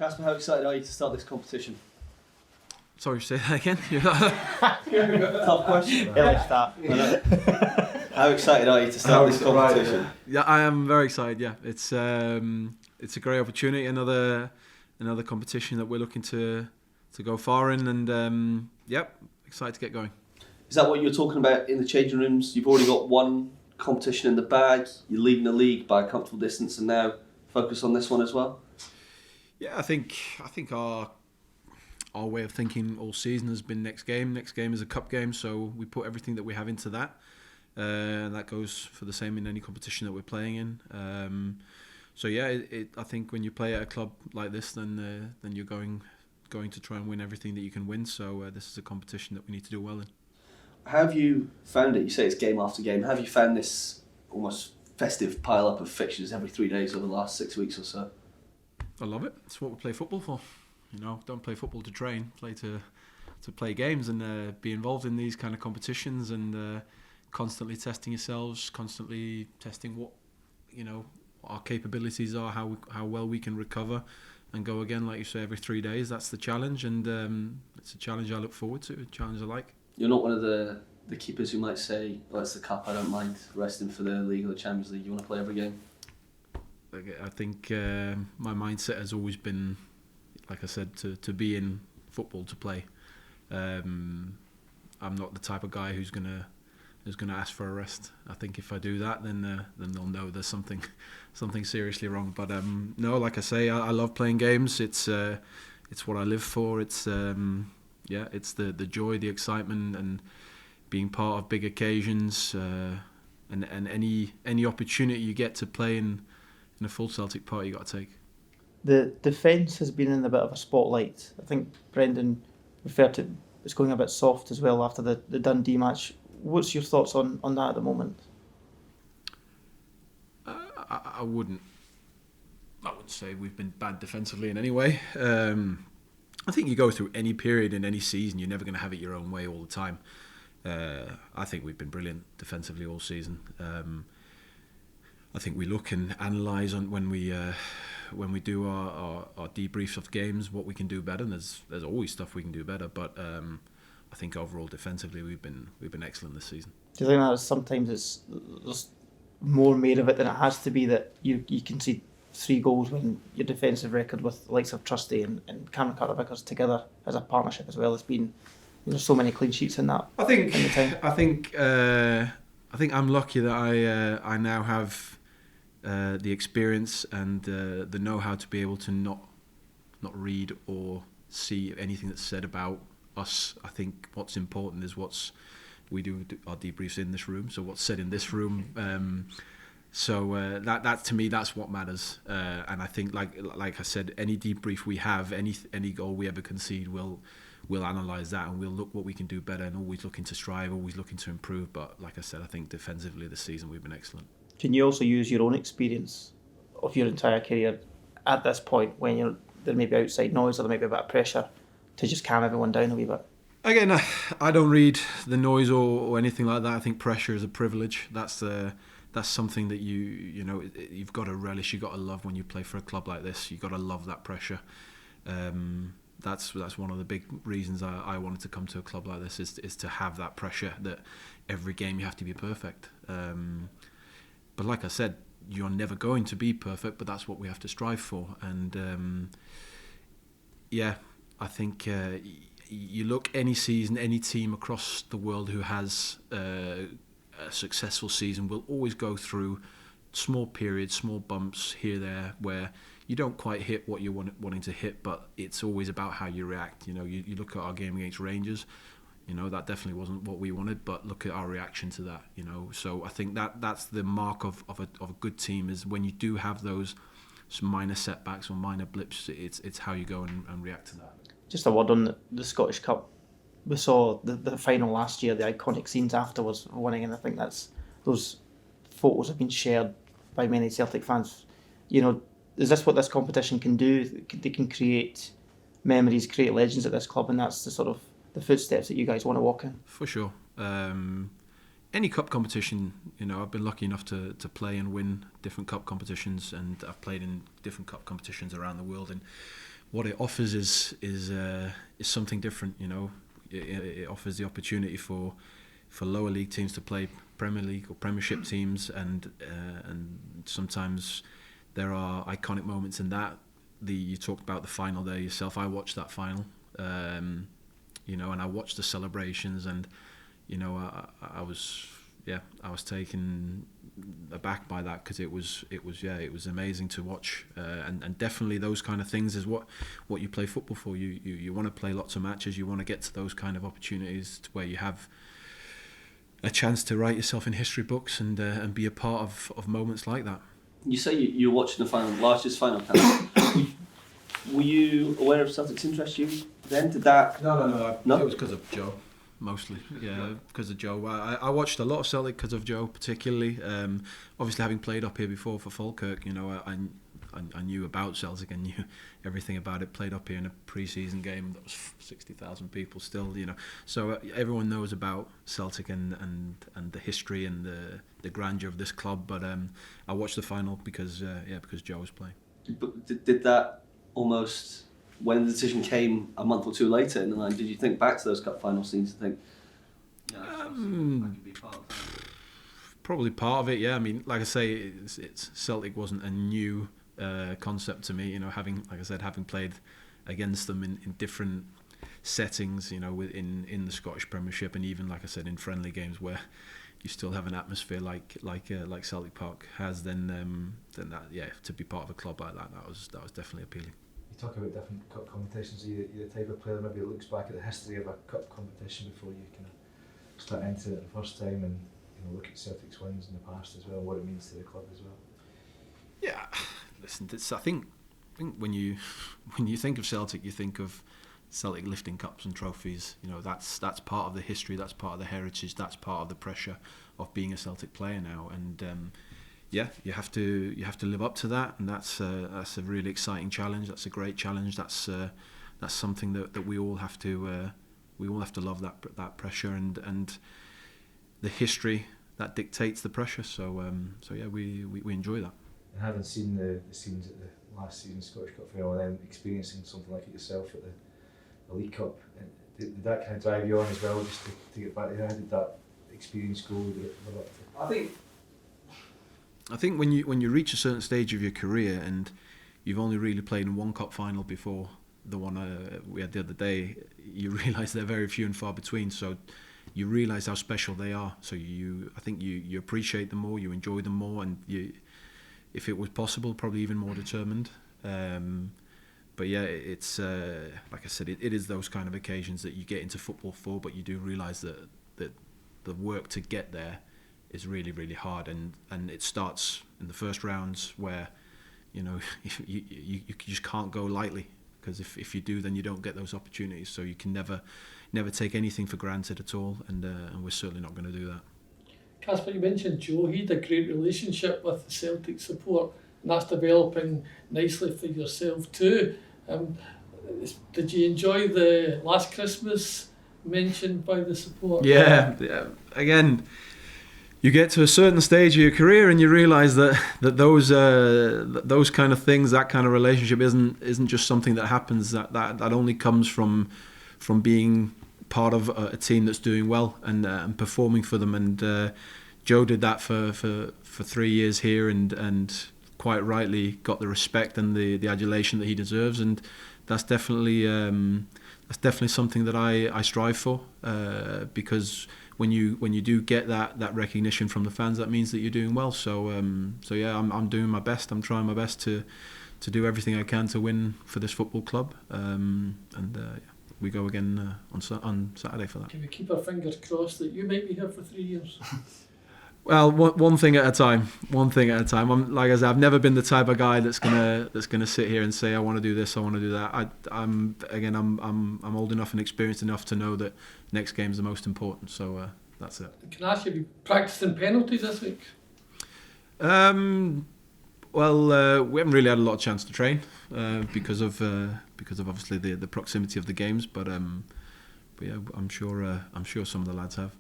Kasper, how excited are you to start this competition? Sorry, say that again. Tough question. Like that. How excited are you to start this competition? Yeah, I am very excited. Yeah, it's a great opportunity. Another competition that we're looking to go far in, and excited to get going. Is that what you're talking about in the changing rooms? You've already got one competition in the bag. You're leading the league by a comfortable distance, and now focus on this one as well. Yeah, I think our way of thinking all season has been next game. Next game is a cup game, so we put everything that we have into that. And that goes for the same in any competition that we're playing in. I think when you play at a club like this, then you're going to try and win everything that you can win. So this is a competition that we need to do well in. How have you found it? You say it's game after game. How have you found this almost festive pile-up of fixtures every 3 days over the last 6 weeks or so? I love it. It's what we play football for. Don't play football to train. Play to play games and be involved in these kind of competitions and constantly testing yourselves, constantly testing what our capabilities are, how well we can recover and go again, like you say, every 3 days. That's the challenge, and it's a challenge I look forward to, a challenge I like. You're not one of the keepers who might say, well, it's the cup, I don't mind resting for the league or the Champions League. You want to play every game? I think my mindset has always been, like I said, to be in football, to play. I'm not the type of guy who's gonna ask for a rest. I think if I do that, then they'll know there's something seriously wrong. But no, like I say, I love playing games. It's what I live for. It's it's the joy, the excitement, and being part of big occasions, and any opportunity you get to play in a full Celtic part, you got to take. The defence has been in a bit of a spotlight. I think Brendan referred to it's going a bit soft as well after the Dundee match. What's your thoughts on that at the moment? I wouldn't say we've been bad defensively in any way. I think you go through any period in any season, you're never going to have it your own way all the time. I think we've been brilliant defensively all season. I think we look and analyse on when we do our debriefs of games what we can do better. And there's always stuff we can do better, but I think overall defensively we've been excellent this season. Do you think that sometimes there's more made of it than it has to be, that you can see 3 goals when your defensive record with the likes of Trusty and Cameron Carter-Vickers together as a partnership as well has been, so many clean sheets in that. I think I'm lucky that I now have the experience and the know-how to be able to not read or see anything that's said about us. I think what's important is we do our debriefs in this room, so what's said in this room. So that to me, that's what matters. And I think, like I said, any debrief we have, any goal we ever concede, we'll analyse that and we'll look what we can do better, and always looking to strive, always looking to improve. But like I said, I think defensively this season we've been excellent. Can you also use your own experience of your entire career at this point when there may be outside noise or there may be a bit of pressure to just calm everyone down a wee bit? Again, I don't read the noise or anything like that. I think pressure is a privilege. That's something that you've got to relish. You've got to love when you play for a club like this. You've got to love that pressure. That's one of the big reasons I wanted to come to a club like this is to have that pressure that every game you have to be perfect. But like I said, you're never going to be perfect, but that's what we have to strive for. And I think you look any season, any team across the world who has a successful season will always go through small periods, small bumps here, there, where you don't quite hit what you're wanting to hit, but it's always about how you react. You look at our game against Rangers, that definitely wasn't what we wanted, but look at our reaction to that. So I think that's the mark of a good team, is when you do have those minor setbacks or minor blips, it's how you go and react to that. Just a word on the Scottish Cup. We saw the final last year, the iconic scenes afterwards winning, and I think those photos have been shared by many Celtic fans. Is this what this competition can do? They can create memories, create legends at this club, and that's the sort of the footsteps that you guys want to walk in. For sure. Any cup competition, I've been lucky enough to play and win different cup competitions, and I've played in different cup competitions around the world. And what it offers is something different. You know, it offers the opportunity for lower league teams to play Premier League or Premiership teams, and sometimes there are iconic moments in that. You talked about the final there yourself. I watched that final, you know, and I watched the celebrations, and you know, I was taken aback by that, because it was amazing to watch, and definitely those kind of things is what you play football for. You want to play lots of matches. You want to get to those kind of opportunities to where you have a chance to write yourself in history books and be a part of moments like that. You say you were watching the final, last year's final. Were you aware of Celtic's interest you then? Did that? No. No? It was because of Joe, mostly. Yeah, because of Joe. I watched a lot of Celtic because of Joe, particularly. Obviously, having played up here before for Falkirk, you know, I knew about Celtic. I knew everything about it. Played up here in a pre-season game that was 60,000 people still, you know. So everyone knows about Celtic and the history and the grandeur of this club. But I watched the final because Joe was playing. But did that almost, when the decision came a month or two later in the line, did you think back to those cup final scenes and think, yeah, I could be part of that? Probably part of it, yeah. I mean, like I say, it's Celtic wasn't a new concept to me. You know, having played against them in different settings, you know, in the Scottish Premiership, and even, like I said, in friendly games where you still have an atmosphere like Celtic Park has, then that, yeah, to be part of a club like that was definitely appealing. You talk about different cup competitions. You're the type of player maybe looks back at the history of a cup competition before you kind of start into it the first time, and you know, look at Celtic's wins in the past as well, and what it means to the club as well. Yeah, listen, I think when you think of Celtic, you think of Celtic lifting cups and trophies. You know, that's part of the history, that's part of the heritage, that's part of the pressure of being a Celtic player now. And yeah, you have to live up to that, and that's a really exciting challenge. That's a great challenge. That's something that we all have to love, that pressure and the history that dictates the pressure. So yeah, we enjoy that. And having seen the scenes at the last season's Scottish Cup final, and then experiencing something like it yourself at the League Cup, did that kind of drive you on as well, just to get back there? How did that experience go? I think when you reach a certain stage of your career and you've only really played in one cup final before the one we had the other day, you realise they're very few and far between. So you realise how special they are. So I think you appreciate them more, you enjoy them more, and you, if it was possible, probably even more determined. But yeah, it's like I said, it is those kind of occasions that you get into football for, but you do realise that the work to get there is really, really hard, and it starts in the first rounds where, you know, you just can't go lightly, because if you do, then you don't get those opportunities. So you can never take anything for granted at all, and we're certainly not going to do that. Kasper, you mentioned Joe. He had a great relationship with the Celtic support, and that's developing nicely for yourself too. Did you enjoy the last Christmas mentioned by the support? Yeah. Again, you get to a certain stage of your career and you realise that those kind of things, that kind of relationship isn't just something that happens. That only comes from being part of a team that's doing well and performing for them. And Joe did that for 3 years here, and quite rightly got the respect and the adulation that he deserves. And that's definitely something that I strive for, because when you do get that recognition from the fans, that means that you're doing well. So yeah, I'm doing my best. I'm trying my best to do everything I can to win for this football club. We go again on Saturday for that. Can we keep our fingers crossed that you might be here for 3 years? Well, one thing at a time. I'm, like I said, I've never been the type of guy that's gonna sit here and say I want to do this, I want to do that. I'm old enough and experienced enough to know that next game's the most important. So that's it. Can I ask you, have you practicing penalties this week? Well, we haven't really had a lot of chance to train because of obviously the proximity of the games, but yeah, I'm sure some of the lads have.